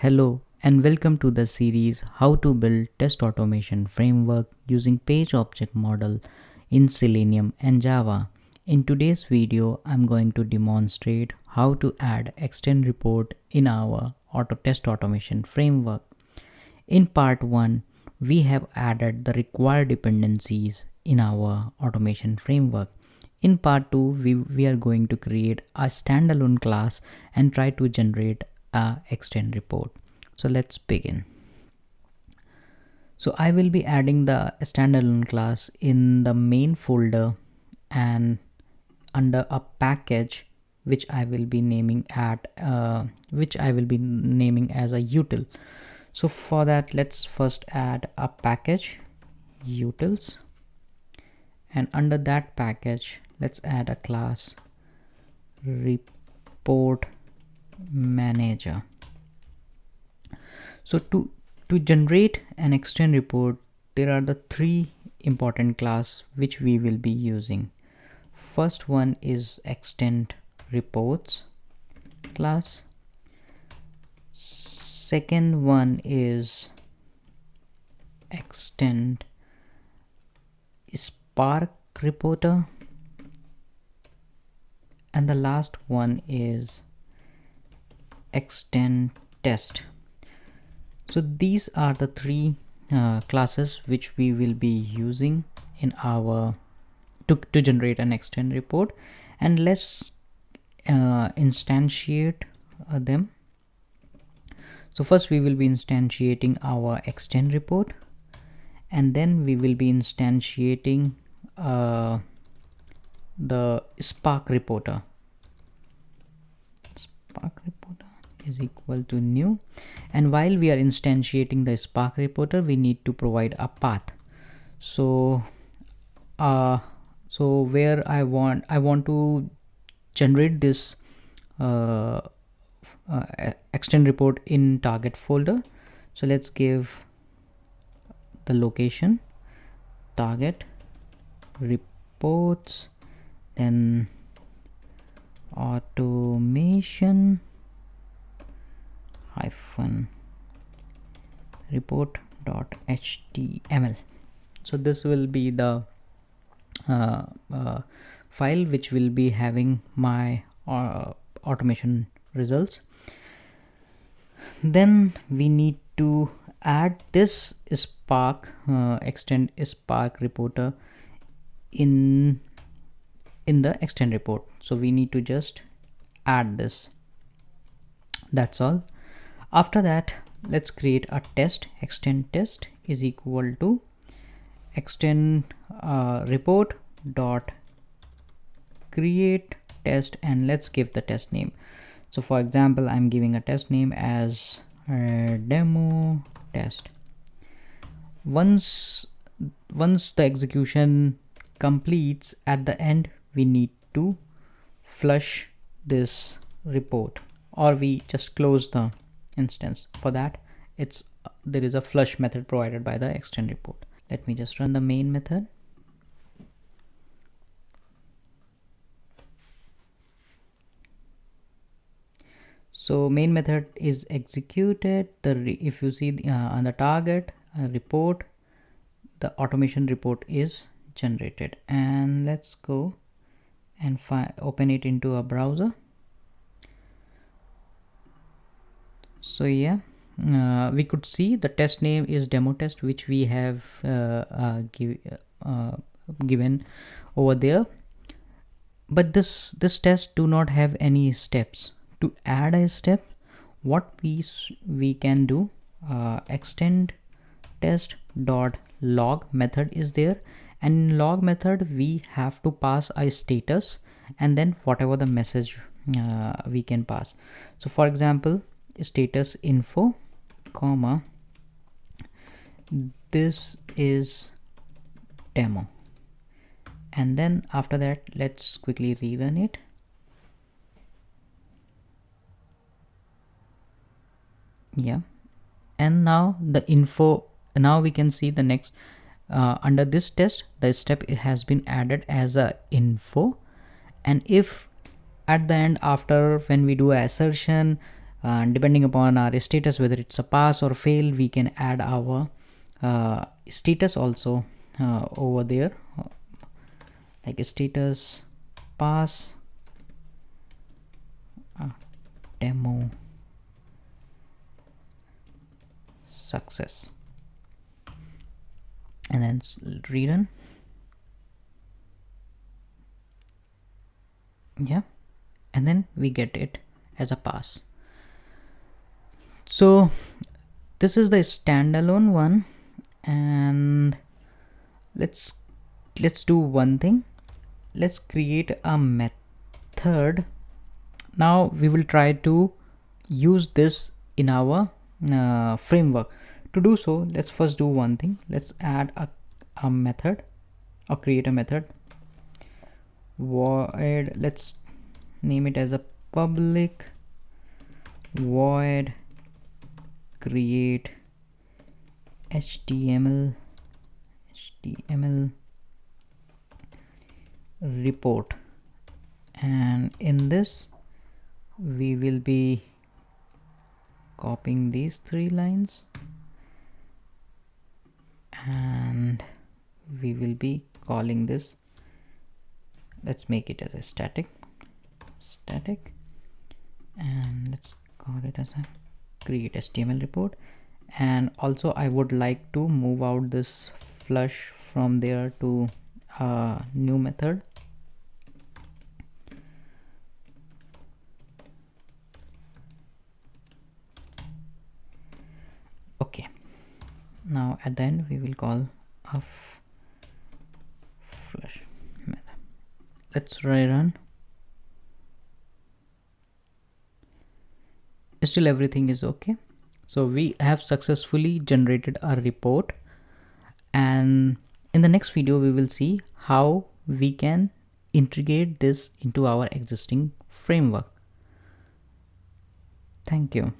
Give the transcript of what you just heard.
Hello and welcome to the series How to Build Test Automation Framework using Page Object Model in Selenium and Java. In today's video, I'm going to demonstrate how to add extend report in our test automation framework. In part 1, we have added the required dependencies in our automation framework. In part 2, we are going to create a standalone class and try to generate a extend report. So let's begin. So I will be adding the standalone class in the main folder and under a package which I will be naming as a util. So for that, let's first add a package utils, and under that package let's add a class report manager. So to generate an extend report, there are the three important class which we will be using. First one is extend reports class. Second one is extend spark reporter, and the last one is extend test. So these are the three classes which we will be using in our to generate an extend report, and let's instantiate them. So first we will be instantiating our extend report, and then we will be instantiating the spark reporter. Spark reporter is equal to new, and while we are instantiating the spark reporter, we need to provide a path. So where I want to generate this extend report in target folder. So let's give the location target reports, then automation report.html. so this will be the file which will be having my automation results. Then we need to add this spark extend spark reporter in the extend report. So we need to just add this. That's all. After that, let's create a test. Extend test is equal to extend report dot create test, and let's give the test name. So for example, I'm giving a test name as demo test. Once the execution completes, at the end we need to flush this report, or we just close the instance. For that, there is a flush method provided by the extend report. Let me just run the main method. So main method is executed. If you see on the target report, the automation report is generated, and let's go and open it into a browser. So yeah, we could see the test name is demo test, which we have given over there, but this test do not have any steps. To add a step, what we can do, extend test dot log method is there, and in log method we have to pass a status and then whatever the message we can pass. So for example, status info comma this is demo, and then after that let's quickly rerun it. Yeah, and now the info, now we can see the next under this test the step has been added as a info, and if at the end, after when we do assertion, and depending upon our status, whether it's a pass or fail, we can add our status also over there, like a status pass demo success, and then rerun. Yeah, and then we get it as a pass. So this is the standalone one, and let's do one thing. Let's create a method. Now we will try to use this in our framework. To do so, let's first do one thing. Let's add a method, or create a method void. Let's name it as a public void create HTML report, and in this we will be copying these 3 lines, and we will be calling this, let's make it as a static, and let's call it as a create HTML report. And also I would like to move out this flush from there to a new method. Okay, now at the end we will call a flush method. Let's rerun. Still everything is okay. So we have successfully generated a report, and in the next video we will see how we can integrate this into our existing framework. Thank you.